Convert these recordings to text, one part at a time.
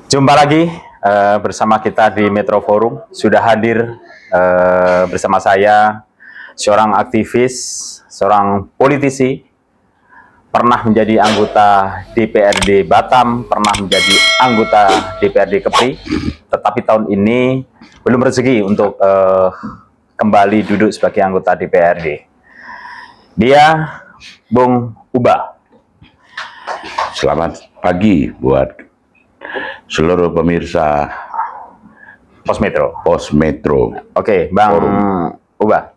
Jumpa lagi bersama kita di Metro Forum. Sudah hadir bersama saya seorang aktivis, seorang politisi, pernah menjadi anggota DPRD Batam, pernah menjadi anggota DPRD Kepri, tetapi tahun ini belum rezeki untuk kembali duduk sebagai anggota DPRD. Dia Bung Uba. Selamat pagi buat seluruh pemirsa Pos Metro. Pos Metro. Oke, Bang Forum. Uba.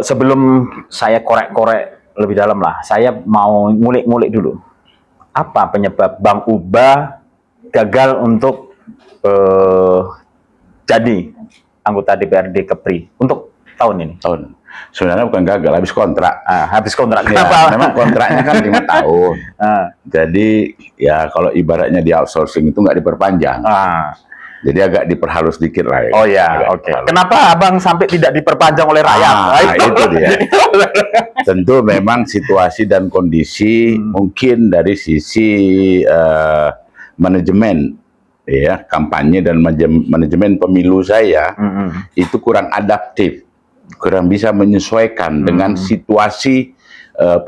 Sebelum saya korek-korek lebih dalam lah, saya mau ngulik-ngulik dulu. Apa penyebab Bang Uba gagal untuk jadi anggota DPRD Kepri untuk tahun ini? Sebenarnya bukan gagal, habis kontrak. Habis kontrak. Ya, Kenapa? memang kontraknya kan 5 tahun. Jadi ya kalau ibaratnya di outsourcing itu nggak diperpanjang. Jadi agak diperhalus dikit lah. Ya. Oh ya, oke. Kenapa Abang sampai tidak diperpanjang oleh rakyat? Itu dia. Tentu memang situasi dan kondisi mungkin dari sisi manajemen ya kampanye dan manajemen pemilu saya itu kurang adaptif, kurang bisa menyesuaikan dengan situasi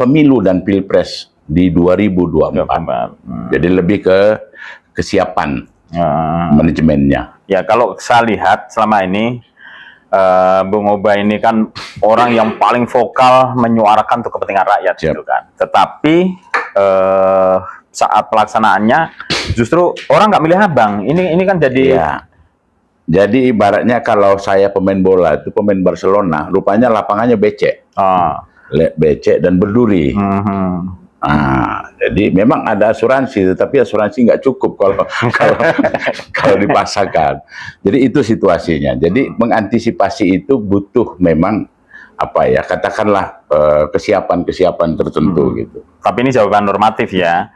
pemilu dan pilpres di 2024. Jadi lebih ke kesiapan manajemennya. Ya, kalau saya lihat selama ini Bung Uba ini kan orang yang paling vokal menyuarakan untuk kepentingan rakyat, gitu kan. Tetapi saat pelaksanaannya justru orang nggak milih Abang. Ini kan jadi. Ya. Jadi ibaratnya kalau saya pemain bola itu pemain Barcelona, rupanya lapangannya becek, becek dan berduri. Jadi memang ada asuransi, tetapi asuransi nggak cukup kalau dipaksakan. Jadi itu situasinya. Jadi mengantisipasi itu butuh memang apa ya, katakanlah kesiapan tertentu gitu. Tapi ini jawaban normatif ya.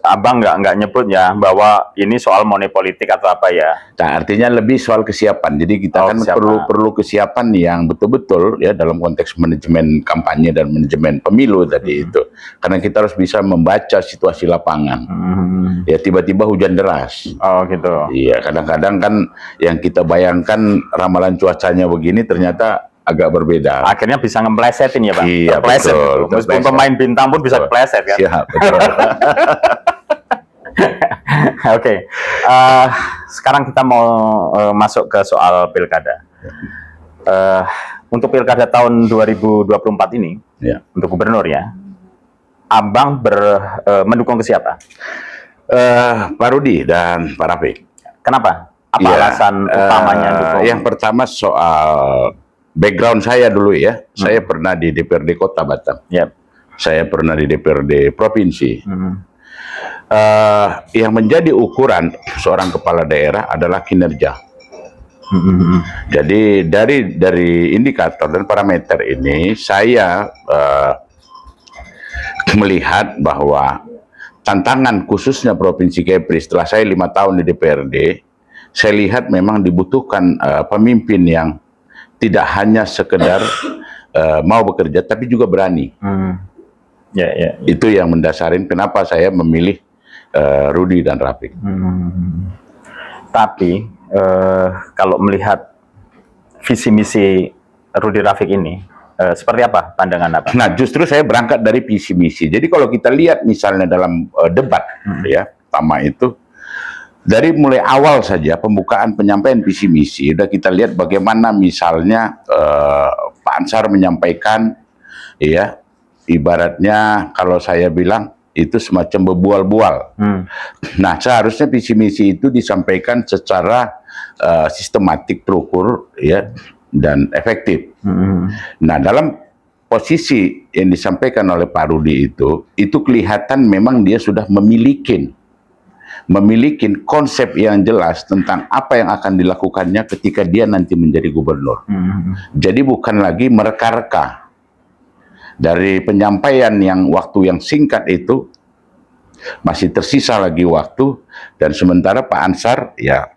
Abang nggak nyebut ya bahwa ini soal money politik atau apa ya. Nah, artinya lebih soal kesiapan. Jadi kita kan perlu kesiapan yang betul-betul ya dalam konteks manajemen kampanye dan manajemen pemilu tadi itu. Karena kita harus bisa membaca situasi lapangan. Ya tiba-tiba hujan deras. Oh gitu. Iya, kadang-kadang kan yang kita bayangkan ramalan cuacanya begini ternyata agak berbeda. Akhirnya bisa ngeplesetin ya, Bang. Iya, betul. Meskipun pemain bintang pun bisa kepleset kan. Iya, betul. Oke. Sekarang kita mau masuk ke soal pilkada. Untuk pilkada tahun 2024 ini, untuk gubernur ya, Abang mendukung ke siapa? Pak Rudi dan Pak Rafiq. Kenapa? Apa alasan utamanya dukung? Yang pertama soal background saya dulu ya. Saya pernah di DPRD Kota Batam. Saya pernah di DPRD Provinsi. Yang menjadi ukuran seorang kepala daerah adalah kinerja. Jadi dari indikator dan parameter ini saya melihat bahwa tantangan khususnya Provinsi Kepri setelah saya 5 tahun di DPRD, saya lihat memang dibutuhkan pemimpin yang tidak hanya sekedar mau bekerja, tapi juga berani. Itu yang mendasarin kenapa saya memilih Rudi dan Rafiq. Tapi kalau melihat visi misi Rudi Rafiq ini, seperti apa pandangan Abang? Nah, justru saya berangkat dari visi misi. Jadi kalau kita lihat misalnya dalam debat, ya, pertama itu dari mulai awal saja pembukaan penyampaian visi misi, udah kita lihat bagaimana misalnya Pak Ansar menyampaikan, ya, ibaratnya kalau saya bilang itu semacam berbual-bual. Nah, seharusnya visi misi itu disampaikan secara sistematik, terukur, ya, dan efektif. Nah, dalam posisi yang disampaikan oleh Pak Rudi itu kelihatan memang dia sudah memiliki konsep yang jelas tentang apa yang akan dilakukannya ketika dia nanti menjadi gubernur. Jadi bukan lagi mereka-reka. Dari penyampaian yang waktu yang singkat itu, masih tersisa lagi waktu, dan sementara Pak Ansar ya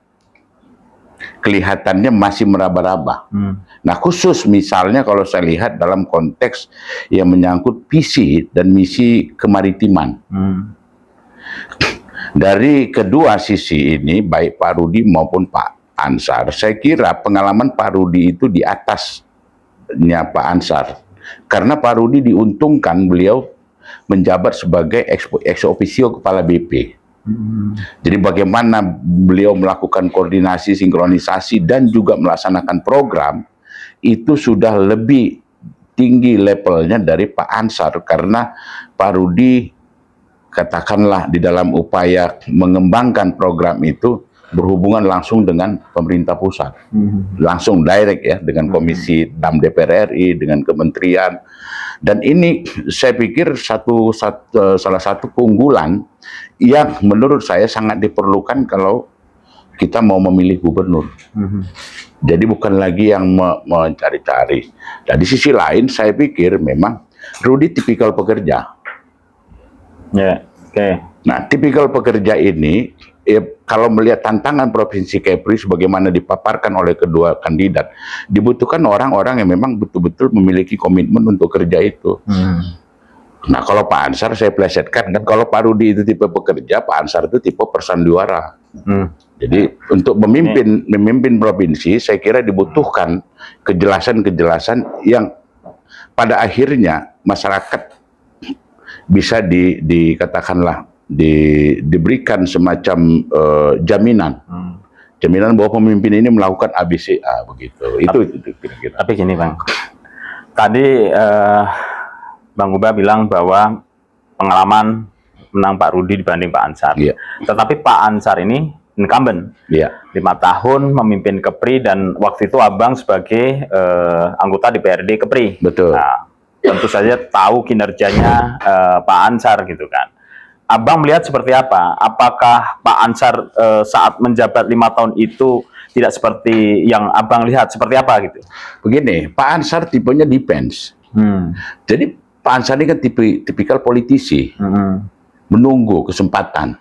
kelihatannya masih meraba-raba. Nah, khusus misalnya kalau saya lihat dalam konteks yang menyangkut visi dan misi kemaritiman. Dari kedua sisi ini, baik Pak Rudi maupun Pak Ansar, saya kira pengalaman Pak Rudi itu di atasnya Pak Ansar. Karena Pak Rudi diuntungkan beliau menjabat sebagai ex officio kepala BP. Jadi bagaimana beliau melakukan koordinasi, sinkronisasi, dan juga melaksanakan program, itu sudah lebih tinggi levelnya dari Pak Ansar. Karena Pak Rudi katakanlah di dalam upaya mengembangkan program itu berhubungan langsung dengan pemerintah pusat, langsung direct ya dengan Komisi 6 DPR RI, dengan kementerian, dan ini saya pikir salah satu keunggulan yang menurut saya sangat diperlukan kalau kita mau memilih gubernur. Jadi bukan lagi yang mencari-cari. Dan di sisi lain saya pikir memang Rudi tipikal pekerja. Ya, oke. Nah, tipikal pekerja ini, kalau melihat tantangan Provinsi Kepri sebagaimana dipaparkan oleh kedua kandidat, dibutuhkan orang-orang yang memang betul-betul memiliki komitmen untuk kerja itu. Nah, kalau Pak Ansar saya plesetkan, kan kalau Pak Rudi itu tipe pekerja, Pak Ansar itu tipe persandiwara. Jadi untuk memimpin provinsi, saya kira dibutuhkan kejelasan-kejelasan yang pada akhirnya masyarakat bisa dikatakanlah diberikan semacam jaminan, jaminan bahwa pemimpin ini melakukan ABCA begitu. Itu kira-kira. Tapi gini Bang, tadi Bang Guba bilang bahwa pengalaman menang Pak Rudi dibanding Pak Ansar. Tetapi Pak Ansar ini incumbent, 5 tahun memimpin Kepri, dan waktu itu Abang sebagai anggota DPRD Kepri. Betul. Nah, tentu saja tahu kinerjanya Pak Ansar gitu kan. Abang melihat seperti apa? Apakah Pak Ansar saat menjabat 5 tahun itu tidak seperti yang Abang lihat? Seperti apa gitu? Begini, Pak Ansar tipenya defense. Jadi Pak Ansar ini kan tipikal politisi, menunggu kesempatan.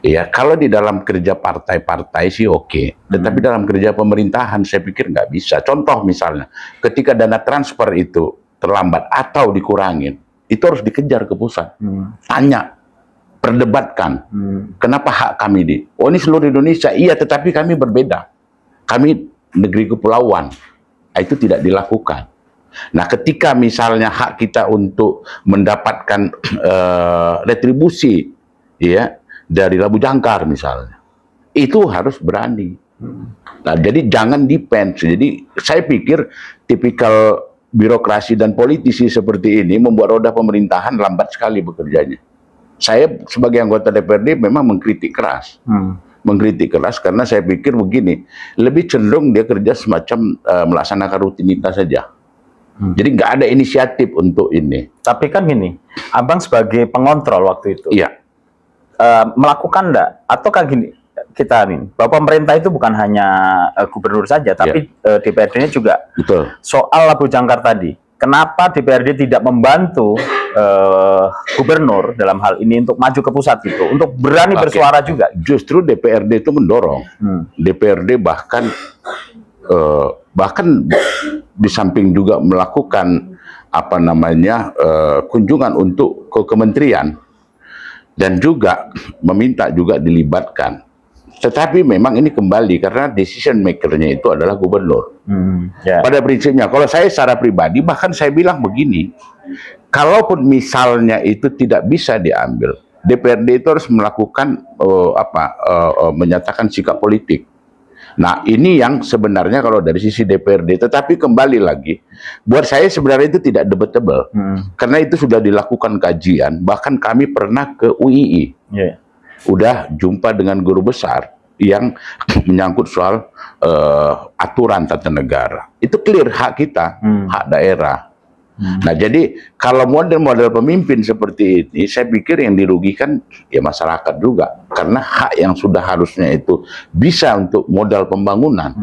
Ya, kalau di dalam kerja partai-partai sih oke. Tetapi dalam kerja pemerintahan saya pikir nggak bisa. Contoh misalnya, ketika dana transfer itu terlambat atau dikurangin, itu harus dikejar ke pusat. Tanya, perdebatkan. Kenapa hak kami oh ini seluruh Indonesia. Iya, tetapi kami berbeda. Kami negeri kepulauan. Itu tidak dilakukan. Nah, ketika misalnya hak kita untuk mendapatkan retribusi ya dari Labu Jangkar misalnya, itu harus berani. Nah, jadi jangan defense. Jadi saya pikir tipikal birokrasi dan politisi seperti ini membuat roda pemerintahan lambat sekali bekerjanya. Saya sebagai anggota DPRD memang mengkritik keras. Mengkritik keras karena saya pikir begini, lebih cenderung dia kerja semacam melaksanakan rutinitas saja. Jadi nggak ada inisiatif untuk ini. Tapi kan gini, Abang sebagai pengontrol waktu itu, melakukan enggak? Ataukah gini, kita nih, bahwa pemerintah itu bukan hanya gubernur saja, tapi DPRD-nya juga. Betul. Soal Labu Jangkar tadi, kenapa DPRD tidak membantu gubernur dalam hal ini untuk maju ke pusat itu, untuk berani bersuara juga? Justru DPRD itu mendorong. DPRD bahkan di samping juga melakukan apa namanya kunjungan untuk ke kementerian dan juga meminta juga dilibatkan. Tetapi memang ini kembali karena decision maker-nya itu adalah gubernur. Pada prinsipnya, kalau saya secara pribadi bahkan saya bilang begini, kalaupun misalnya itu tidak bisa diambil, DPRD itu harus melakukan menyatakan sikap politik. Nah, ini yang sebenarnya kalau dari sisi DPRD, tetapi kembali lagi, buat saya sebenarnya itu tidak debatable. Karena itu sudah dilakukan kajian, bahkan kami pernah ke UII. Udah jumpa dengan guru besar yang menyangkut soal aturan tata negara. Itu clear hak kita, hak daerah. Nah, jadi kalau model-model pemimpin seperti ini, saya pikir yang dirugikan ya masyarakat juga. Karena hak yang sudah harusnya itu bisa untuk modal pembangunan.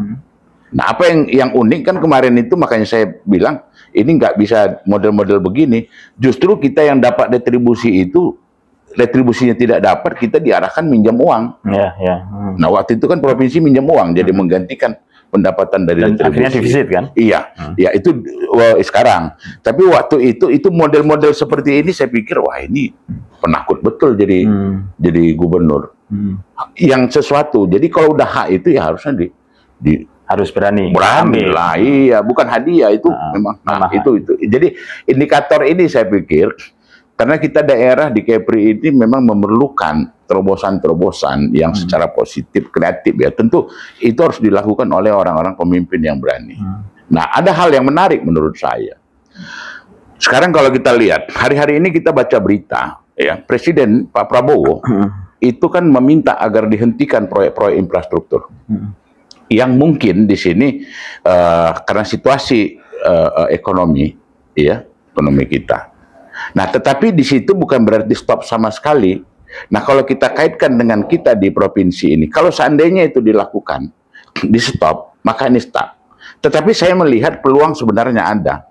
Nah, apa yang unik kan kemarin itu, makanya saya bilang, ini nggak bisa model-model begini. Justru kita yang dapat retribusi itu, retribusinya tidak dapat, kita diarahkan minjam uang. Nah, waktu itu kan provinsi minjam uang, jadi menggantikan pendapatan dari dan akhirnya defisit kan? Iya, ya itu sekarang. Tapi waktu itu model-model seperti ini saya pikir wah ini penakut betul jadi gubernur. Yang sesuatu. Jadi kalau udah hak itu ya harusnya harus berani lah, iya, bukan hadiah itu memang. Nah, itu. Jadi indikator ini saya pikir karena kita daerah di Kepri ini memang memerlukan terobosan-terobosan yang secara positif, kreatif ya. Tentu itu harus dilakukan oleh orang-orang pemimpin yang berani. Nah, ada hal yang menarik menurut saya. Sekarang kalau kita lihat, hari-hari ini kita baca berita, ya, Presiden Pak Prabowo itu kan meminta agar dihentikan proyek-proyek infrastruktur. Yang mungkin di sini karena situasi ekonomi, ya, ekonomi kita. Nah, tetapi di situ bukan berarti stop sama sekali. Nah, kalau kita kaitkan dengan kita di provinsi ini, kalau seandainya itu dilakukan, di stop, maka ini stop. Tetapi saya melihat peluang sebenarnya ada.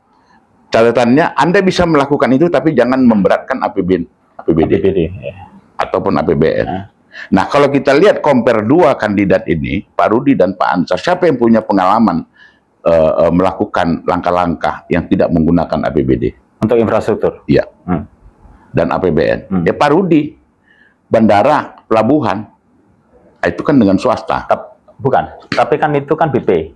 Catatannya, Anda bisa melakukan itu, tapi jangan memberatkan APBD ataupun APBN. Nah, kalau kita lihat compare dua kandidat ini, Pak Rudi dan Pak Ansar, siapa yang punya pengalaman melakukan langkah-langkah yang tidak menggunakan APBD? Untuk infrastruktur? Iya. Dan APBN. Ya Pak Rudi, bandara, pelabuhan, itu kan dengan swasta. Bukan, tapi kan itu kan BP.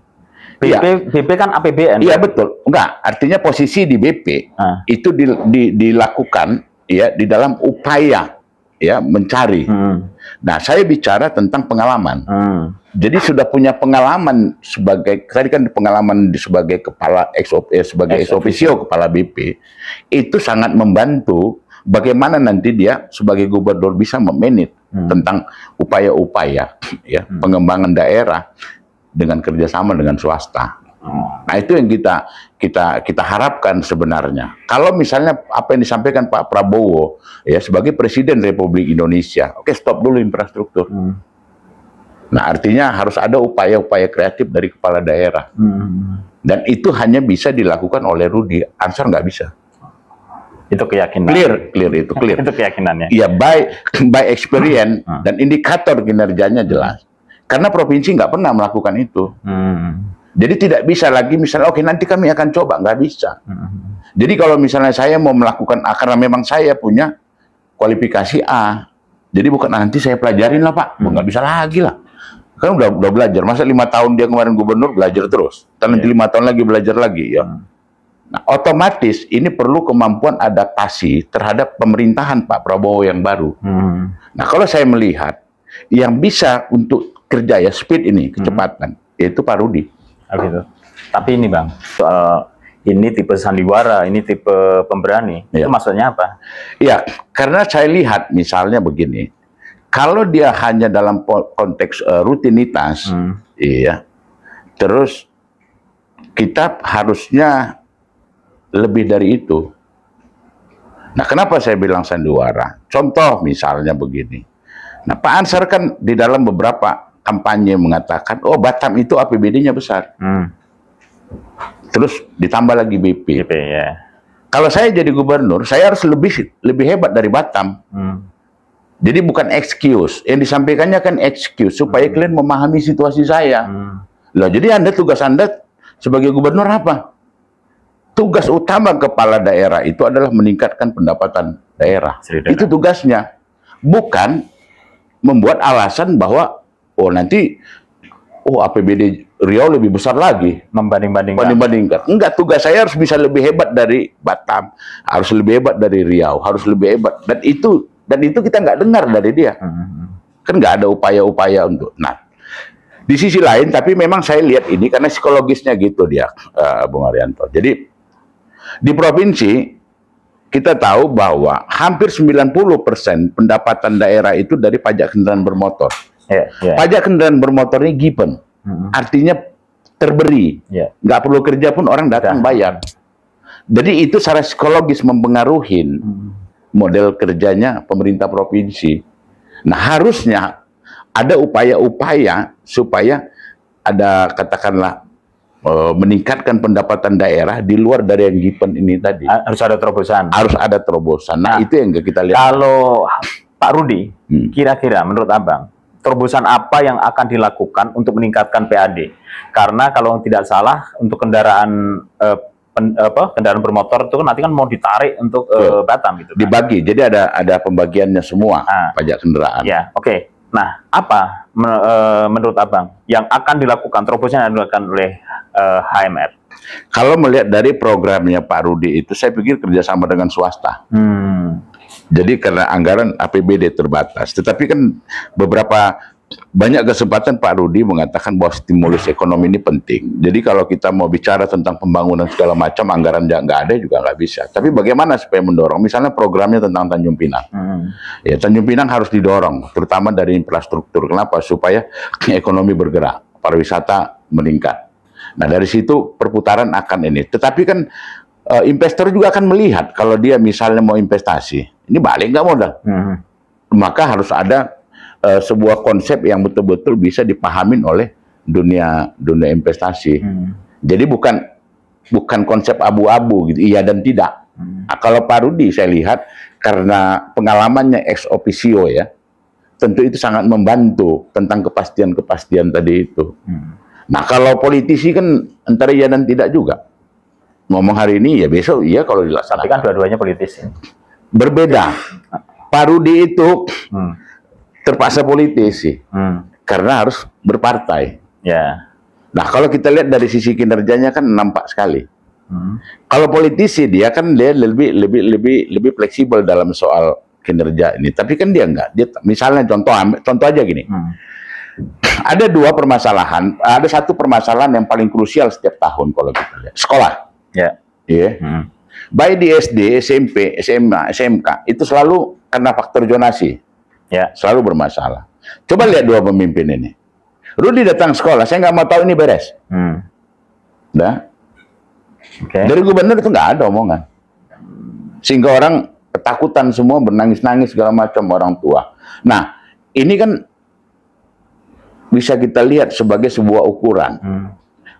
BP kan APBN. Iya, betul. Enggak, artinya posisi di BP itu dilakukan ya di dalam upaya ya mencari. Nah, saya bicara tentang pengalaman. Jadi sudah punya pengalaman sebagai tadi kan pengalaman sebagai kepala ex officio kepala BP itu sangat membantu bagaimana nanti dia sebagai gubernur bisa memanage tentang upaya-upaya ya pengembangan daerah dengan kerjasama dengan swasta. Nah, itu yang kita harapkan sebenarnya. Kalau misalnya apa yang disampaikan Pak Prabowo ya sebagai Presiden Republik Indonesia, oke, stop dulu infrastruktur. Nah, artinya harus ada upaya-upaya kreatif dari kepala daerah. Dan itu hanya bisa dilakukan oleh Rudi. Ansar nggak bisa. Itu keyakinan. Clear itu clear. Itu keyakinannya. Iya, by experience dan indikator kinerjanya jelas. Karena provinsi nggak pernah melakukan itu. Jadi tidak bisa lagi misalnya, oke nanti kami akan coba, nggak bisa. Jadi kalau misalnya saya mau melakukan A, karena memang saya punya kualifikasi A, jadi bukan nanti saya pelajarin lah Pak, nggak bisa lagi lah. Kan udah belajar, masa 5 tahun dia kemarin gubernur belajar terus, dan nanti 5 tahun lagi belajar lagi ya. Nah, otomatis ini perlu kemampuan adaptasi terhadap pemerintahan Pak Prabowo yang baru. Nah, kalau saya melihat yang bisa untuk kerja ya speed ini, kecepatan, yaitu Pak Rudi. Gitu. Tapi ini Bang, soal ini tipe sandiwara, ini tipe pemberani, itu maksudnya apa? Iya, karena saya lihat misalnya begini, kalau dia hanya dalam konteks rutinitas, iya, terus kita harusnya lebih dari itu. Nah, kenapa saya bilang sandiwara? Contoh misalnya begini. Nah, Pak Ansar kan di dalam beberapa kampanye mengatakan, oh Batam itu APBD-nya besar. Terus ditambah lagi BP. Ya. Kalau saya jadi gubernur, saya harus lebih hebat dari Batam. Jadi bukan excuse. Yang disampaikannya kan excuse supaya kalian memahami situasi saya. Lah, jadi tugas Anda sebagai gubernur apa? Tugas utama kepala daerah itu adalah meningkatkan pendapatan daerah. Itu tugasnya. Bukan membuat alasan bahwa oh nanti APBD Riau lebih besar lagi membanding-bandingkan. Enggak, tugas saya harus bisa lebih hebat dari Batam, harus lebih hebat dari Riau, harus lebih hebat, dan itu kita nggak dengar dari dia. Kan nggak ada upaya-upaya untuk. Nah, di sisi lain tapi memang saya lihat ini karena psikologisnya gitu dia, Bung Arianto. Jadi di provinsi kita tahu bahwa hampir 90% pendapatan daerah itu dari pajak kendaraan bermotor. Pajak kendaraan bermotor ini given, artinya terberi, nggak perlu kerja pun orang datang bayar. Jadi itu secara psikologis mempengaruhi model kerjanya pemerintah provinsi. Nah, harusnya ada upaya-upaya supaya ada katakanlah meningkatkan pendapatan daerah di luar dari yang given ini tadi. Harus ada terobosan. Harus ada terobosan. Nah, itu yang kita lihat. Kalau Pak Rudi, kira-kira menurut Abang, terobosan apa yang akan dilakukan untuk meningkatkan PAD? Karena kalau tidak salah untuk kendaraan kendaraan bermotor itu kan nanti kan mau ditarik untuk Batam gitu kan? Dibagi, jadi ada pembagiannya semua pajak kendaraan. Ya, oke. Nah, apa menurut Abang yang akan dilakukan, terobosan yang dilakukan oleh HMR? Kalau melihat dari programnya Pak Rudi itu, saya pikir kerjasama dengan swasta. Jadi karena anggaran APBD terbatas, tetapi kan banyak kesempatan Pak Rudi mengatakan bahwa stimulus ekonomi ini penting. Jadi kalau kita mau bicara tentang pembangunan segala macam, anggaran nggak ada juga nggak bisa. Tapi bagaimana supaya mendorong? Misalnya programnya tentang Tanjung Pinang. Ya, Tanjung Pinang harus didorong, terutama dari infrastruktur. Kenapa? Supaya ekonomi bergerak, pariwisata meningkat. Nah, dari situ perputaran akan ini. Tetapi kan investor juga akan melihat kalau dia misalnya mau investasi, ini balik nggak modal. Maka harus ada sebuah konsep yang betul-betul bisa dipahamin oleh dunia investasi. Jadi bukan konsep abu-abu gitu, iya dan tidak. Nah, kalau Pak Rudi saya lihat karena pengalamannya ex officio ya, tentu itu sangat membantu tentang kepastian tadi itu. Nah, kalau politisi kan antara iya dan tidak juga. Ngomong hari ini ya besok iya kalau dilaksanakan. Tapi kan dua-duanya politisi. Berbeda. Pak Rudi itu terpaksa politisi karena harus berpartai. Ya. Nah, kalau kita lihat dari sisi kinerjanya kan nampak sekali. Kalau politisi dia kan dia lebih fleksibel dalam soal kinerja ini. Tapi kan dia enggak. Dia misalnya contoh aja gini. Ada dua permasalahan. Ada satu permasalahan yang paling krusial setiap tahun kalau kita lihat. Sekolah. Ya. Yeah. Baik di SD, SMP, SMA, SMK itu selalu karena faktor zonasi. Ya. Selalu bermasalah. Coba lihat dua pemimpin ini. Rudi datang sekolah, saya nggak mau tahu ini beres. Nah, dari gubernur itu nggak ada omongan. Sehingga orang ketakutan semua, bernangis-nangis segala macam orang tua. Nah, ini kan bisa kita lihat sebagai sebuah ukuran.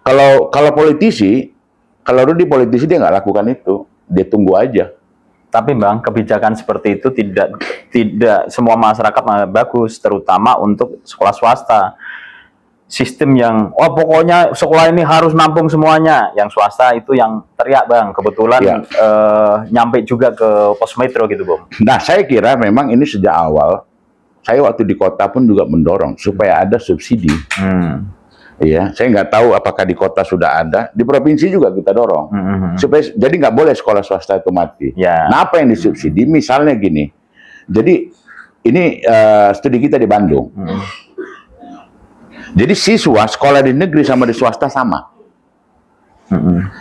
Kalau politisi, kalau Rudi politisi dia nggak lakukan itu, dia tunggu aja. Tapi Bang, kebijakan seperti itu tidak semua masyarakat bagus, terutama untuk sekolah swasta. Sistem yang, pokoknya sekolah ini harus nampung semuanya. Yang swasta itu yang teriak Bang. Kebetulan nyampe juga ke pos metro gitu Bang. Nah, saya kira memang ini sejak awal, saya waktu di kota pun juga mendorong supaya ada subsidi. Iya, saya nggak tahu apakah di kota sudah ada, di provinsi juga kita dorong. Supaya jadi nggak boleh sekolah swasta itu mati. Nah, apa yang disubsidi? Misalnya gini, jadi ini studi kita di Bandung. Jadi siswa sekolah di negeri sama di swasta sama.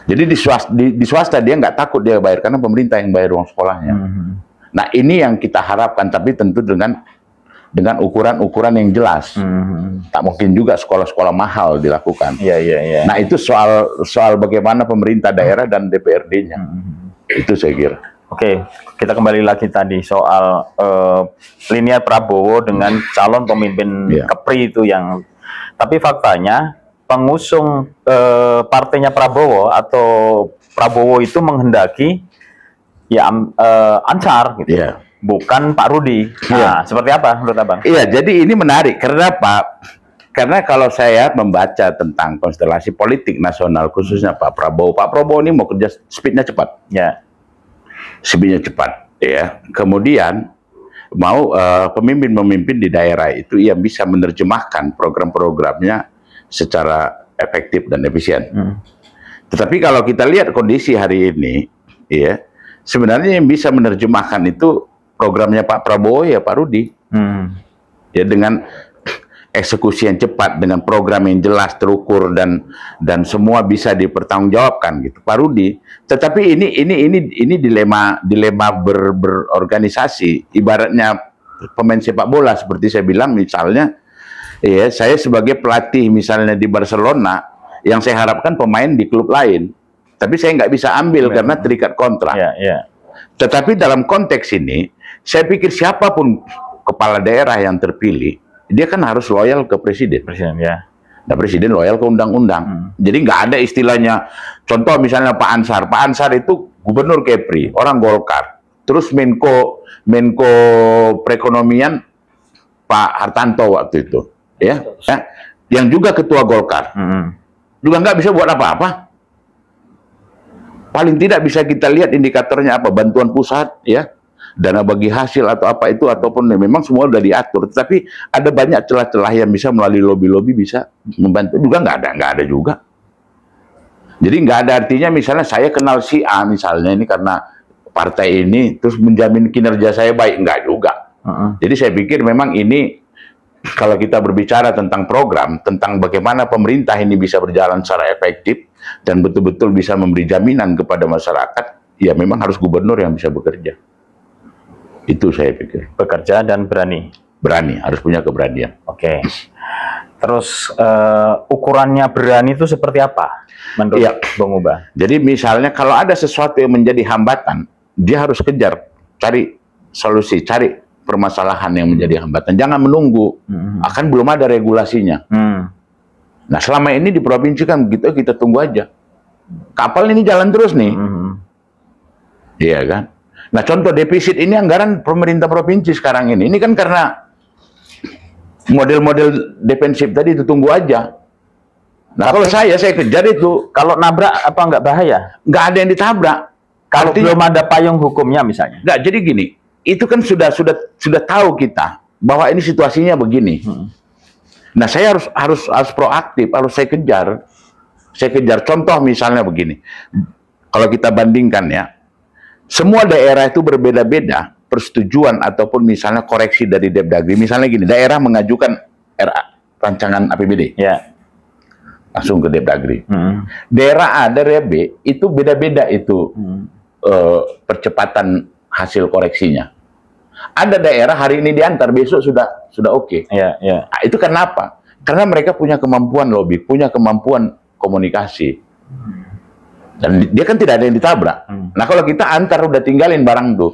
Jadi di swasta dia nggak takut dia bayar karena pemerintah yang bayar uang sekolahnya. Nah, ini yang kita harapkan, tapi tentu dengan ukuran-ukuran yang jelas. Tak mungkin juga sekolah-sekolah mahal dilakukan. Nah, itu soal bagaimana pemerintah daerah dan DPRD-nya. Itu saya kira. Oke, kita kembali lagi tadi soal linear Prabowo dengan calon pemimpin KEPRI itu yang, tapi faktanya pengusung partainya Prabowo atau Prabowo itu menghendaki Ansar gitu. Bukan Pak Rudi. Nah, seperti apa menurut Abang? Iya, jadi ini menarik. Karena apa? Karena kalau saya membaca tentang konstelasi politik nasional, khususnya Pak Prabowo ini mau kerja speednya cepat. Speednya cepat. Ya. Kemudian mau pemimpin-pemimpin di daerah itu yang bisa menerjemahkan program-programnya secara efektif dan efisien. Tetapi kalau kita lihat kondisi hari ini, ya sebenarnya yang bisa menerjemahkan itu programnya Pak Prabowo ya Pak Rudi. Ya, dengan eksekusi yang cepat, dengan program yang jelas, terukur dan semua bisa dipertanggungjawabkan gitu Pak Rudi. Tetapi ini dilema berorganisasi. Ibaratnya pemain sepak bola seperti saya bilang, misalnya ya saya sebagai pelatih misalnya di Barcelona, yang saya harapkan pemain di klub lain, tapi saya nggak bisa ambil karena terikat kontrak. Tetapi dalam konteks ini, saya pikir siapapun kepala daerah yang terpilih, dia kan harus loyal ke presiden. Nah, presiden loyal ke undang-undang. Jadi nggak ada istilahnya, contoh misalnya Pak Ansar itu gubernur KEPRI, orang Golkar. Terus Menko perekonomian Pak Hartanto waktu itu, ya, yang juga ketua Golkar, juga nggak bisa buat apa-apa. Paling tidak bisa kita lihat indikatornya apa, bantuan pusat, ya, dana bagi hasil atau apa itu, ataupun memang semua udah diatur. Tapi ada banyak celah-celah yang bisa melalui lobby-lobby bisa membantu, juga nggak ada juga. Jadi nggak ada artinya misalnya saya kenal si A misalnya ini karena partai ini terus menjamin kinerja saya baik, nggak juga. Jadi saya pikir memang ini kalau kita berbicara tentang program, tentang bagaimana pemerintah ini bisa berjalan secara efektif dan betul-betul bisa memberi jaminan kepada masyarakat, ya memang harus gubernur yang bisa bekerja. Itu saya pikir. Bekerja dan berani. Berani, harus punya keberanian. Oke. Terus ukurannya berani itu seperti apa menurut Bung Ubah? Jadi misalnya kalau ada sesuatu yang menjadi hambatan, dia harus kejar, cari solusi, cari permasalahan yang menjadi hambatan. Jangan menunggu, akan belum ada regulasinya. Nah selama ini di provinsi kan begitu, kita tunggu aja. Kapal ini jalan terus nih. Iya kan? Nah contoh defisit ini anggaran pemerintah provinsi sekarang ini kan karena model-model defensif tadi itu tunggu aja. Nah kalau saya kejar itu. Kalau nabrak apa nggak bahaya? Nggak ada yang ditabrak. Kalau belum ada payung hukumnya misalnya. Nggak, jadi gini, itu kan sudah tahu kita bahwa ini situasinya begini. Nah saya harus proaktif, harus saya kejar. Saya kejar. Contoh misalnya begini, kalau kita bandingkan ya, semua daerah itu berbeda-beda persetujuan ataupun misalnya koreksi dari Depdagri. Misalnya gini, daerah mengajukan RA, rancangan APBD. Ya. Langsung ke Depdagri. Daerah A, daerah B, itu beda-beda itu percepatan hasil koreksinya. Ada daerah hari ini diantar, besok sudah oke. Ya. Nah, itu kenapa? Karena mereka punya kemampuan lobby, punya kemampuan komunikasi. Dan dia kan tidak ada yang ditabrak. Nah kalau kita antar udah tinggalin barang tuh.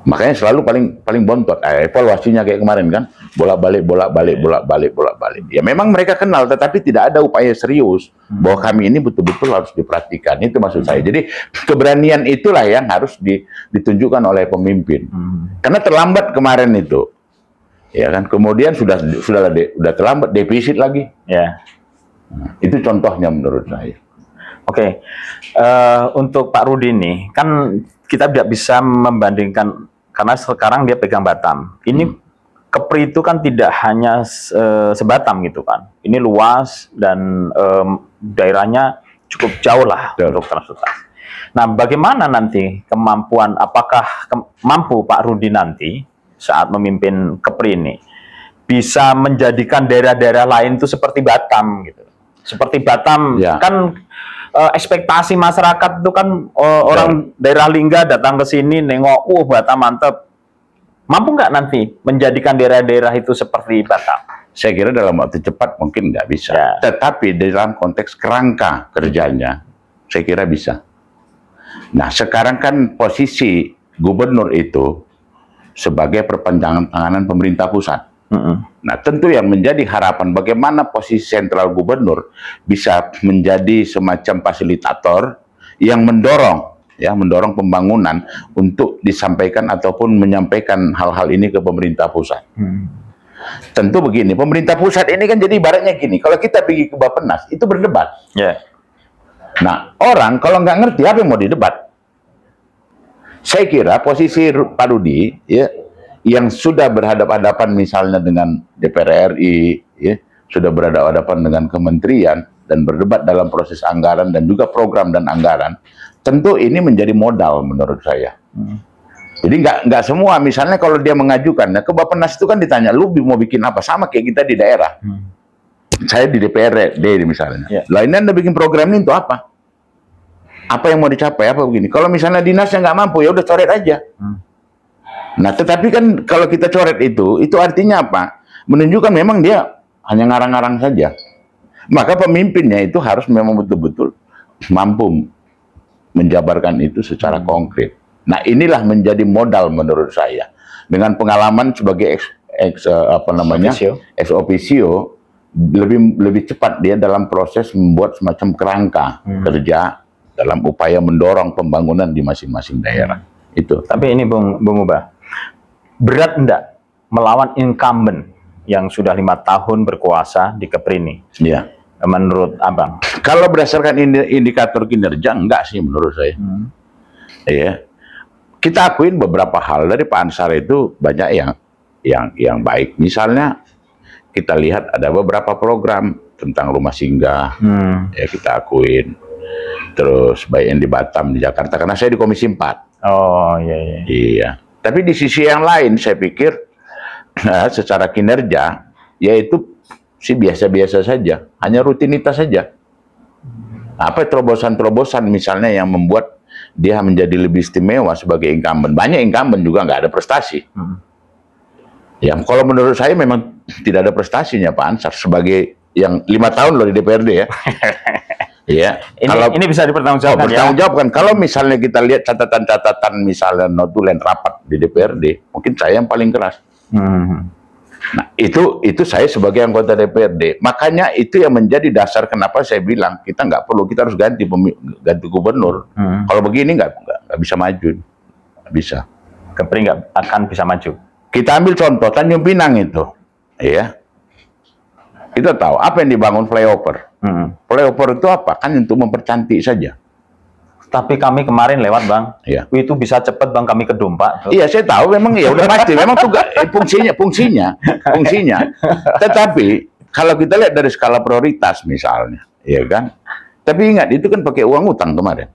Makanya selalu paling bontot. Evaluasinya kayak kemarin kan, bolak-balik. Ya memang mereka kenal, tetapi tidak ada upaya serius bahwa kami ini betul-betul harus diperhatikan. Itu maksud saya. Jadi keberanian itulah yang harus ditunjukkan oleh pemimpin. Karena terlambat kemarin itu, ya kan. Kemudian sudah terlambat, defisit lagi. Ya. Nah, itu contohnya menurut saya. Oke, untuk Pak Rudi nih, kan kita tidak bisa membandingkan karena sekarang dia pegang Batam. Ini Kepri itu kan tidak hanya sebatam gitu kan. Ini luas dan daerahnya cukup jauh lah untuk transportasi. Nah, bagaimana nanti kemampuan, apakah mampu Pak Rudi nanti saat memimpin Kepri ini bisa menjadikan daerah-daerah lain itu seperti Batam gitu. Seperti Batam kan ekspektasi masyarakat itu kan orang daerah Lingga datang ke sini nengok, Batam mantep. Mampu nggak nanti menjadikan daerah-daerah itu seperti Batam? Saya kira dalam waktu cepat mungkin nggak bisa. Tetapi dalam konteks kerangka kerjanya, saya kira bisa. Nah sekarang kan posisi gubernur itu sebagai perpanjangan tangan pemerintah pusat. Nah tentu yang menjadi harapan bagaimana posisi sentral gubernur bisa menjadi semacam fasilitator yang mendorong pembangunan untuk disampaikan ataupun menyampaikan hal-hal ini ke pemerintah pusat. Tentu begini, pemerintah pusat ini kan jadi ibaratnya gini, kalau kita pergi ke Bappenas itu berdebat. Nah orang kalau nggak ngerti apa yang mau didebat, saya kira posisi Pak Rudi yang sudah berhadapan-hadapan misalnya dengan DPR RI, sudah berhadapan-hadapan dengan kementerian dan berdebat dalam proses anggaran dan juga program dan anggaran, tentu ini menjadi modal menurut saya. Jadi nggak semua, misalnya kalau dia mengajukan, nah ke Bappenas itu kan ditanya, lu mau bikin apa? Sama kayak kita di daerah. Saya di DPRD misalnya. Lah ini Anda bikin program ini untuk apa? Apa yang mau dicapai? Apa begini? Kalau misalnya dinasnya nggak mampu, ya udah coret aja. Nah, tetapi kan kalau kita coret itu artinya apa? Menunjukkan memang dia hanya ngarang-ngarang saja. Maka pemimpinnya itu harus memang betul-betul mampu menjabarkan itu secara konkret. Nah, inilah menjadi modal menurut saya. Dengan pengalaman sebagai ex officio, lebih cepat dia dalam proses membuat semacam kerangka kerja dalam upaya mendorong pembangunan di masing-masing daerah. Itu. Tapi ini Bung Ubah, berat enggak melawan incumbent yang sudah 5 tahun berkuasa di Kepri ini. Iya. Menurut Abang? Kalau berdasarkan indikator kinerja, enggak sih menurut saya. Iya. Kita akuin beberapa hal dari Pak Ansar itu banyak yang baik. Misalnya kita lihat ada beberapa program tentang rumah singgah, ya kita akuin. Terus baik yang di Batam, di Jakarta, karena saya di Komisi 4. Oh iya, iya. Iya. Tapi di sisi yang lain saya pikir secara kinerja yaitu sih biasa-biasa saja, hanya rutinitas saja. Apa terobosan-terobosan misalnya yang membuat dia menjadi lebih istimewa sebagai incumbent. Banyak incumbent juga nggak ada prestasi. Ya, kalau menurut saya memang tidak ada prestasinya Pak Ansar sebagai yang 5 tahun loh di DPRD ya. Iya. Ini bisa dipertanggungjawabkan. Bertanggungjawabkan. Kalau misalnya kita lihat catatan-catatan misalnya notulen rapat di DPRD, mungkin saya yang paling keras. Nah, itu saya sebagai anggota DPRD. Makanya itu yang menjadi dasar kenapa saya bilang kita nggak perlu, kita harus ganti gubernur. Kalau begini nggak bisa maju, nggak bisa. Kepri nggak akan bisa maju. Kita ambil contoh Tanjung Pinang itu, ya. Kita tahu apa yang dibangun flyover. Flyover itu apa? Kan untuk mempercantik saja. Tapi kami kemarin lewat Bang, ya. Itu bisa cepat Bang, kami ke Dompa. Iya saya tahu, memang ya udah pasti, memang tugas fungsinya. Tetapi kalau kita lihat dari skala prioritas misalnya, ya kan. Tapi ingat itu kan pakai uang utang kemarin.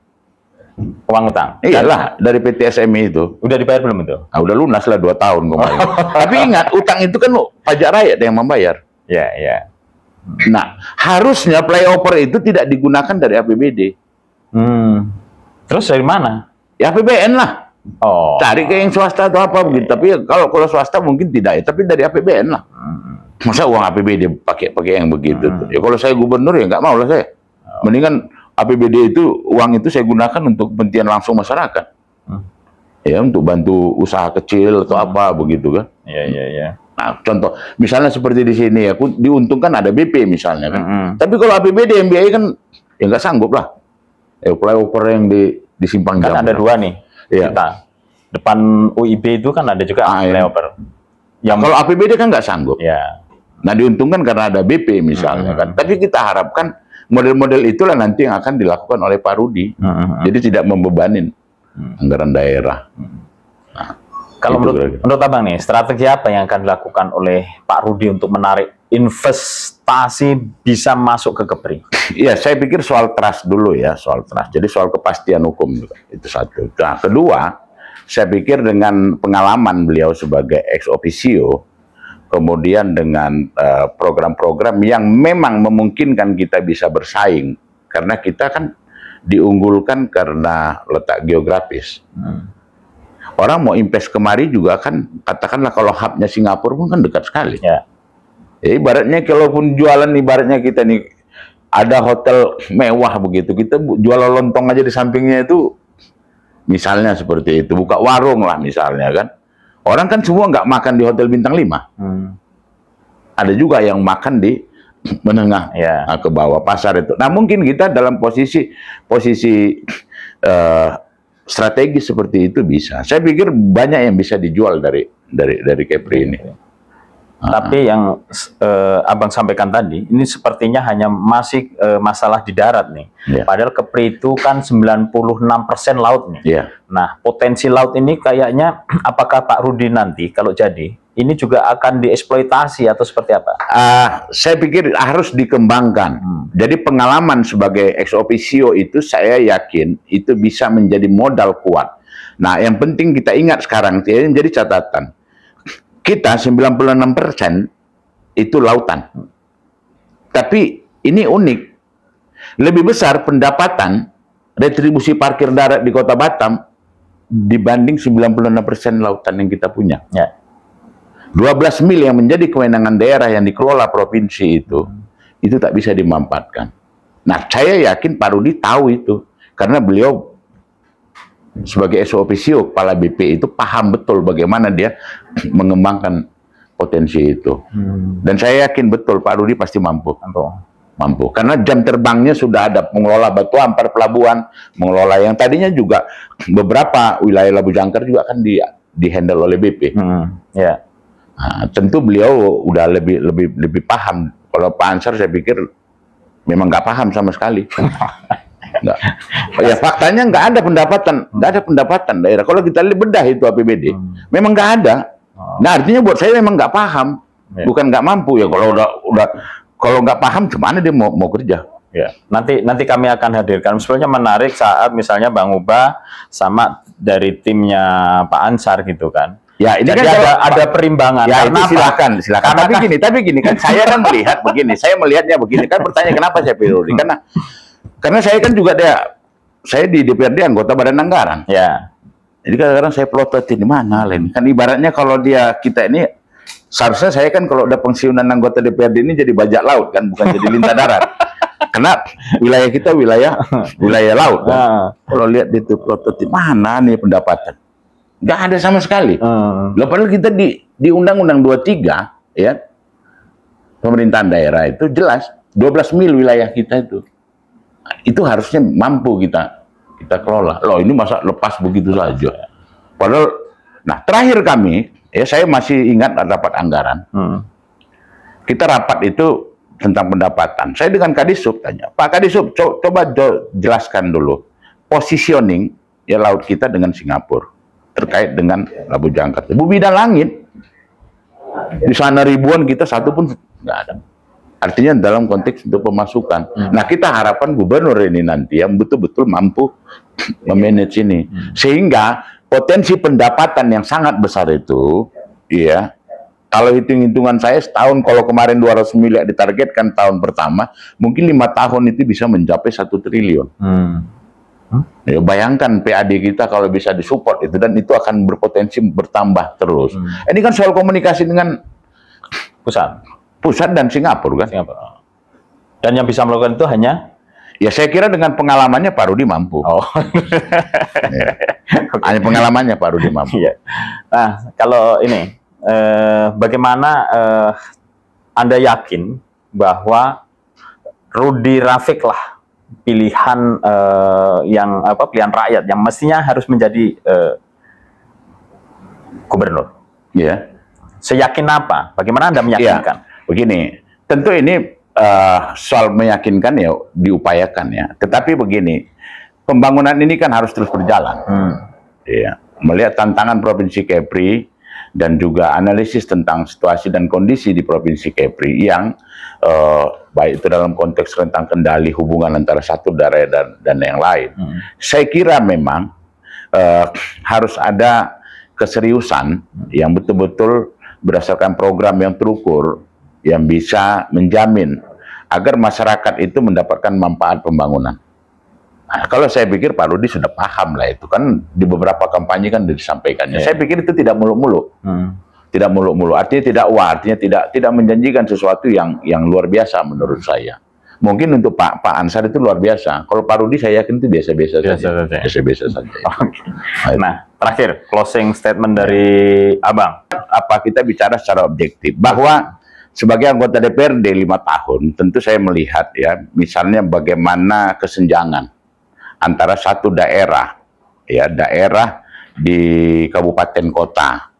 Uang utang? Iyalah, dari PT SMI itu. Udah dibayar belum itu? Nah, udah lunas lah 2 tahun kemarin. Tapi ingat, utang itu kan pajak rakyat yang membayar. Iya, iya. Nah, harusnya flyover itu tidak digunakan dari APBD. Terus dari mana? Ya APBN lah. Oh. Cari ke yang swasta atau apa begitu. Tapi kalau swasta mungkin tidak ya, tapi dari APBN lah. Masa uang APBD pakai yang begitu tuh. Ya kalau saya gubernur ya nggak mau lah saya. Mendingan APBD itu, uang itu saya gunakan untuk kepentingan langsung masyarakat. Ya, untuk bantu usaha kecil atau apa begitu kan. Iya. Nah, contoh, misalnya seperti di sini ya, diuntungkan ada BP misalnya kan. Tapi kalau APBD yang biaya kan, ya nggak sanggup lah. Flyover yang di Simpang Jam. Kan ada 2 nih. Iya. Kita. Depan UIB itu kan ada juga flyover. Yang kalau APBD kan nggak sanggup. Ya. Nah, diuntungkan karena ada BP misalnya kan. Tapi kita harapkan model-model itulah nanti yang akan dilakukan oleh Pak Rudi. Jadi tidak membebanin anggaran daerah. Nah, kalau menurut Abang nih, strategi apa yang akan dilakukan oleh Pak Rudi untuk menarik investasi bisa masuk ke Kepri? Iya, saya pikir soal trust dulu ya, soal trust. Jadi soal kepastian hukum juga, itu satu. Nah, kedua, saya pikir dengan pengalaman beliau sebagai ex officio, kemudian dengan program-program yang memang memungkinkan kita bisa bersaing, karena kita kan diunggulkan karena letak geografis. Orang mau invest kemari juga kan, katakanlah kalau hubnya Singapura pun kan dekat sekali. Ya, ibaratnya kalaupun jualan, ibaratnya kita nih ada hotel mewah begitu, kita jual lontong aja di sampingnya itu, misalnya seperti itu, buka warung lah misalnya kan. Orang kan semua nggak makan di hotel bintang 5. Ada juga yang makan di menengah ke bawah pasar itu. Nah, mungkin kita dalam posisi strategi seperti itu bisa. Saya pikir banyak yang bisa dijual dari Kepri ini. Tapi yang Abang sampaikan tadi, ini sepertinya hanya masih masalah di darat nih. Padahal Kepri itu kan 96% laut nih. Nah, potensi laut ini kayaknya, apakah Pak Rudi nanti kalau jadi, ini juga akan dieksploitasi atau seperti apa? Saya pikir harus dikembangkan. Jadi pengalaman sebagai ex officio itu saya yakin itu bisa menjadi modal kuat. Nah, yang penting kita ingat sekarang, ini jadi catatan. Kita 96% itu lautan. Tapi ini unik. Lebih besar pendapatan retribusi parkir darat di Kota Batam dibanding 96% lautan yang kita punya. 12 mil yang menjadi kewenangan daerah yang dikelola provinsi itu tak bisa dimanfaatkan. Nah, saya yakin Pak Rudi tahu itu. Karena beliau sebagai ex officio kepala BP itu paham betul bagaimana dia mengembangkan potensi itu. Dan saya yakin betul Pak Rudi pasti mampu. Karena jam terbangnya sudah ada, mengelola Batu Ampar pelabuhan, mengelola yang tadinya juga beberapa wilayah Labu Jangkar juga kan di handle oleh BP. Nah, tentu beliau udah lebih paham. Kalau Pak Ansar saya pikir memang nggak paham sama sekali. Nggak. Ya faktanya nggak ada pendapatan daerah. Kalau kita lihat bedah itu APBD, memang nggak ada. Nah artinya buat saya memang nggak paham, bukan nggak mampu ya. Kalau nggak paham, gimana dia mau kerja? Ya, nanti kami akan hadirkan. Sebenarnya menarik saat misalnya Bang Uba sama dari timnya Pak Ansar gitu kan. Ya, ini jadi kan ada perimbangan. Ya, karena silakan. Tapi gini kan saya kan melihat begini. Saya melihatnya begini kan, bertanya kenapa saya pilih Rudi? Karena saya kan juga saya di DPRD anggota Badan Anggaran. Ya. Jadi kadang-kadang saya pelototin di mana Len. Kan ibaratnya kalau kita ini seharusnya saya kan kalau udah pensiunan anggota DPRD ini jadi bajak laut kan, bukan jadi lintah darat. Karena wilayah kita wilayah laut kan. Kalau lihat itu pelototin mana nih pendapatan? Nggak ada sama sekali. Padahal kita di Undang-Undang 23 ya, pemerintahan daerah itu jelas 12 mil wilayah kita itu harusnya mampu kita kelola. Loh ini masa lepas begitu saja. Padahal, nah terakhir kami ya saya masih ingat rapat anggaran. Kita rapat itu tentang pendapatan. Saya dengan Kadisub tanya, Pak Kadisub coba jelaskan dulu positioning ya laut kita dengan Singapura terkait dengan Labu Jangkar, bumi dan langit. Di sana ribuan, kita satu pun nggak ada. Artinya dalam konteks untuk pemasukan. Nah kita harapkan gubernur ini nanti yang betul-betul mampu memanage ini, sehingga potensi pendapatan yang sangat besar itu, ya. Kalau hitung-hitungan saya setahun, kalau kemarin 200 miliar ditargetkan tahun pertama, mungkin 5 tahun itu bisa mencapai 1 triliun. Ya, bayangkan PAD kita kalau bisa disupport itu, dan itu akan berpotensi bertambah terus. Ini kan soal komunikasi dengan pusat dan Singapura kan. Dan yang bisa melakukan itu hanya? Ya saya kira dengan pengalamannya Pak Rudi mampu. Ya. Hanya pengalamannya Pak Rudi mampu. Ya. Nah kalau ini. Bagaimana Anda yakin bahwa Rudi Rafiq lah pilihan pilihan rakyat yang mestinya harus menjadi gubernur? Ya. Seyakin apa? Bagaimana Anda meyakinkan? Ya, begini, tentu ini soal meyakinkan ya diupayakan ya. Tetapi begini, pembangunan ini kan harus terus berjalan. Ya, melihat tantangan Provinsi Kepri dan juga analisis tentang situasi dan kondisi di Provinsi Kepri yang baik itu dalam konteks rentang kendali hubungan antara satu daerah dan yang lain. Saya kira memang harus ada keseriusan yang betul-betul berdasarkan program yang terukur yang bisa menjamin agar masyarakat itu mendapatkan manfaat pembangunan. Nah, kalau saya pikir Pak Rudi sudah paham lah itu kan di beberapa kampanye kan disampaikannya. Saya pikir itu tidak muluk-muluk, tidak muluk-muluk. Artinya tidak artinya tidak menjanjikan sesuatu yang luar biasa menurut saya. Mungkin untuk Pak Ansar itu luar biasa. Kalau Pak Rudi saya yakin itu biasa-biasa saja. Biasa-biasa saja. Nah, terakhir closing statement dari Abang. Apa kita bicara secara objektif bahwa sebagai anggota DPRD 5 tahun, tentu saya melihat ya, misalnya bagaimana kesenjangan antara satu daerah, ya daerah di kabupaten kota,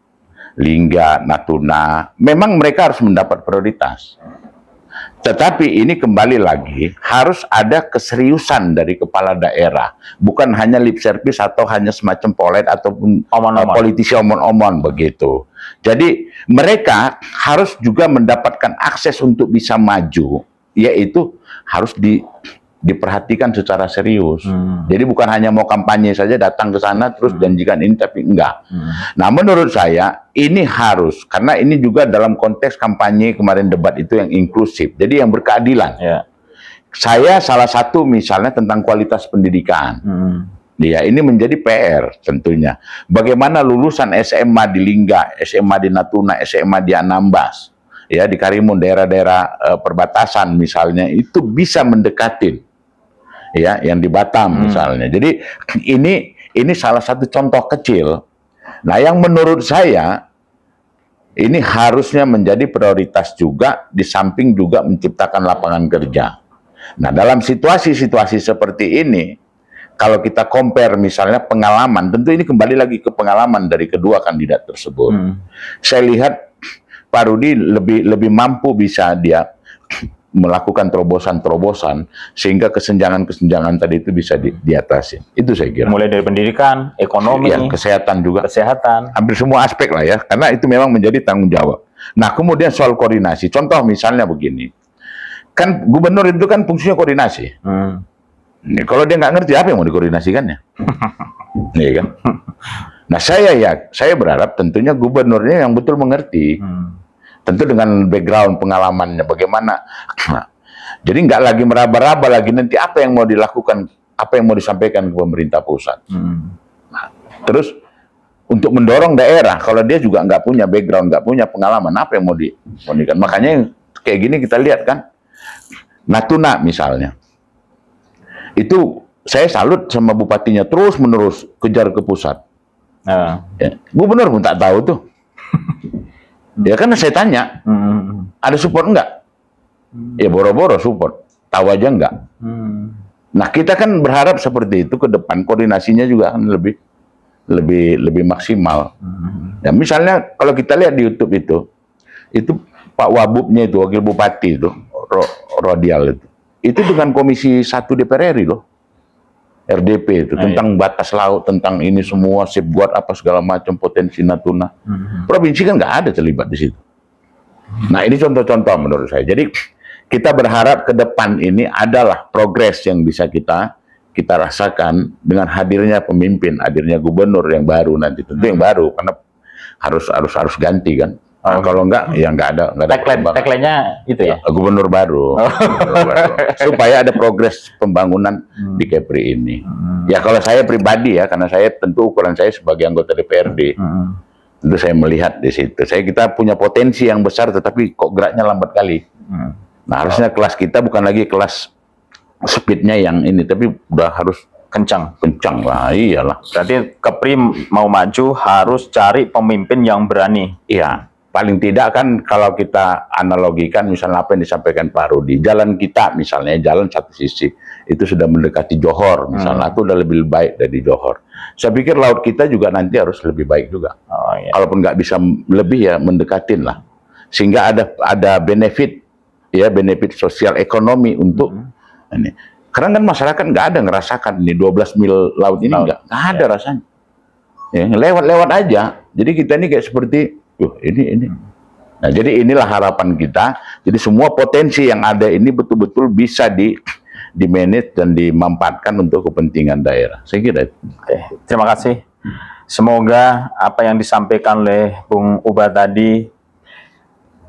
Lingga, Natuna, memang mereka harus mendapat prioritas. Tetapi ini kembali lagi, harus ada keseriusan dari kepala daerah. Bukan hanya lip service atau hanya semacam polet ataupun politisi omon-omon begitu. Jadi mereka harus juga mendapatkan akses untuk bisa maju, yaitu harus diperhatikan secara serius. Jadi bukan hanya mau kampanye saja datang ke sana terus janjikan ini tapi enggak. Nah menurut saya ini harus, karena ini juga dalam konteks kampanye kemarin debat itu yang inklusif, jadi yang berkeadilan. Saya salah satu misalnya tentang kualitas pendidikan. Ya, ini menjadi PR tentunya. Bagaimana lulusan SMA di Lingga, SMA di Natuna, SMA di Anambas, ya di Karimun, daerah-daerah perbatasan misalnya, itu bisa mendekatin ya yang di Batam misalnya. Jadi ini salah satu contoh kecil. Nah, yang menurut saya ini harusnya menjadi prioritas juga, di samping juga menciptakan lapangan kerja. Nah, dalam situasi-situasi seperti ini, kalau kita compare misalnya pengalaman, tentu ini kembali lagi ke pengalaman dari kedua kandidat tersebut. Saya lihat Pak Rudi lebih mampu bisa dia melakukan terobosan-terobosan sehingga kesenjangan-kesenjangan tadi itu bisa diatasi. Itu saya kira. Mulai dari pendidikan, ekonomi, ya, kesehatan juga. Kesehatan. Hampir semua aspek lah ya, karena itu memang menjadi tanggung jawab. Nah, kemudian soal koordinasi. Contoh misalnya begini. Kan gubernur itu kan fungsinya koordinasi. Nih, kalau dia nggak ngerti apa yang mau dikoordinasikannya. Iya kan? Nah, saya berharap tentunya gubernurnya yang betul mengerti. Tentu dengan background pengalamannya bagaimana. Nah, jadi nggak lagi meraba-raba lagi nanti apa yang mau dilakukan, apa yang mau disampaikan ke pemerintah pusat. Nah, terus untuk mendorong daerah, kalau dia juga nggak punya background, nggak punya pengalaman, apa yang mau dikomunikasikan. Makanya kayak gini kita lihat kan, Natuna misalnya, itu saya salut sama bupatinya terus-menerus kejar ke pusat. Ya, gubernur pun tak tahu tuh. Ya kan saya tanya, ada support enggak? Ya boro-boro support, tahu aja enggak. Nah kita kan berharap seperti itu ke depan, koordinasinya juga akan lebih maksimal. Ya misalnya kalau kita lihat di YouTube itu Pak Wabubnya itu wakil bupati itu, Rodial itu dengan Komisi 1 DPR RI loh. RDP itu tentang batas laut, tentang ini semua safeguard apa segala macam potensi Natuna. Provinsi kan nggak ada terlibat di situ. Nah ini contoh-contoh menurut saya. Jadi kita berharap ke depan ini adalah progres yang bisa kita rasakan dengan hadirnya pemimpin, hadirnya gubernur yang baru nanti tentu yang baru karena harus ganti kan. Nah, kalau enggak, ya enggak ada. Tagline-nya itu ya? Gubernur baru. Supaya ada progres pembangunan di Kepri ini. Ya kalau saya pribadi ya, karena saya tentu ukuran saya sebagai anggota DPRD, tentu saya melihat di situ. Kita punya potensi yang besar, tetapi kok geraknya lambat kali. Nah harusnya kelas kita bukan lagi kelas speednya yang ini, tapi udah harus kencang lah, iyalah. Berarti Kepri mau maju harus cari pemimpin yang berani. Iya. Paling tidak kan kalau kita analogikan misalnya apa yang disampaikan Pak Rudi, jalan kita misalnya, jalan satu sisi itu sudah mendekati Johor misalnya, itu udah lebih baik dari Johor. Saya pikir laut kita juga nanti harus lebih baik juga. Kalaupun nggak bisa lebih ya mendekatin lah. Sehingga ada benefit, ya benefit sosial ekonomi untuk ini. Karena kan masyarakat nggak ada ngerasakan ini 12 mil laut ini nggak ada rasanya. Ya, lewat aja. Jadi kita ini kayak seperti ini. Nah, jadi inilah harapan kita. Jadi semua potensi yang ada ini betul-betul bisa di-manage dan dimanfaatkan untuk kepentingan daerah. Saya kira itu. Terima kasih. Semoga apa yang disampaikan oleh Bung Uba tadi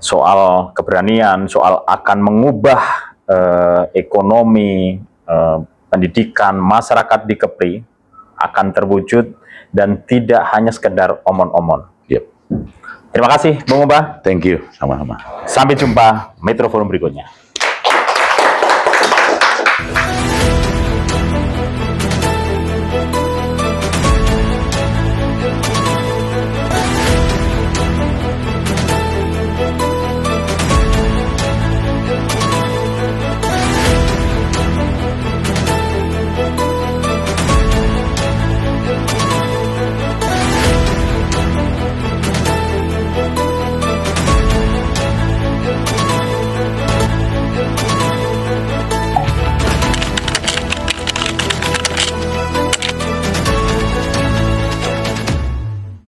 soal keberanian, soal akan mengubah ekonomi, pendidikan masyarakat di Kepri akan terwujud dan tidak hanya sekedar omon-omon. Terima kasih, Bung Uba. Thank you, sama-sama. Sampai jumpa Metro Forum berikutnya.